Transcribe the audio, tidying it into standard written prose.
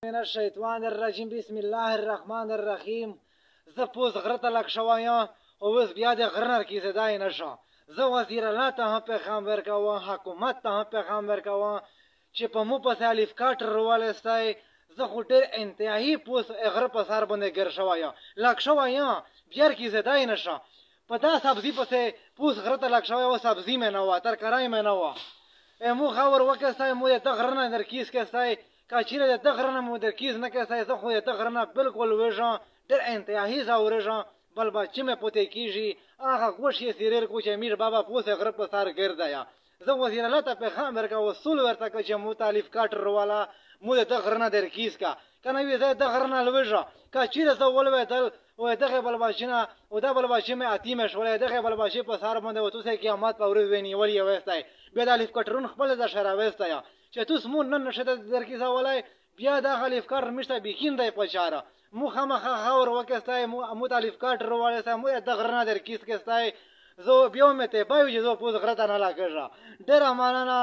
من الشیطان الرجیم بسم الله الرحمن الرحیم. زه پوس غره ته لږ شوی یم او اوس بیا د غره نه کیسېدای نه شم. زه وزیر الله ته هم پیغام ورکوم، حکومت ته هم پیغام ورکوم چې په مو پسې الف کاټر راوالستی. زه خو ډېر انتهایي پوس غره په سر باندې ګر شوی یم، لږ شوی یم بیا کیسېدای نه شم. په دا سبزي پسې پوس غره ته لږ شوی و، سبزي مې نه وه، ترکاری مې نه وه. مو خاور وکستی، مو د ته غره نه در کیس کستی. که چیرې د ته غره نه مو در کیس نه کستی، زه خو د ته غره نه بلکل ویژم، ډېر انتهایي ځورېږم. بل بچه مې پوتی کېږي، هغه ګوش یې سیریر کو چې امیر بابا پوس غره په سر ګرده یا. زه وزیر الله ته پیغام ورکوم، اصول ورته کړه چې مو ته الف کاټر راواله، مو د ته غره نه در کیس کا. که نه وي زه د غره نه لویږم. که چیرې زه ولوېدل و دغه بل بچه نه و دا بل بچه مې اتیمه شولی، دغه بل بچه په سر باندې و توسې قیامت په ورځ وې نیول یې ویستی، بیا د الف کاټرون خپل د شه راویستی یم چې توس مو نن نشه در کیسولی. بیا دغه الف کاټر مشته بیخین دی په چاره. مو خامخا خاور وکستی، مو ته الف کاټر راوالستی، مو د غره نه در کیس کستی. زه بیا مې ته بایو چې زه پوس غره ته نه لګېږم. ډېره مننه.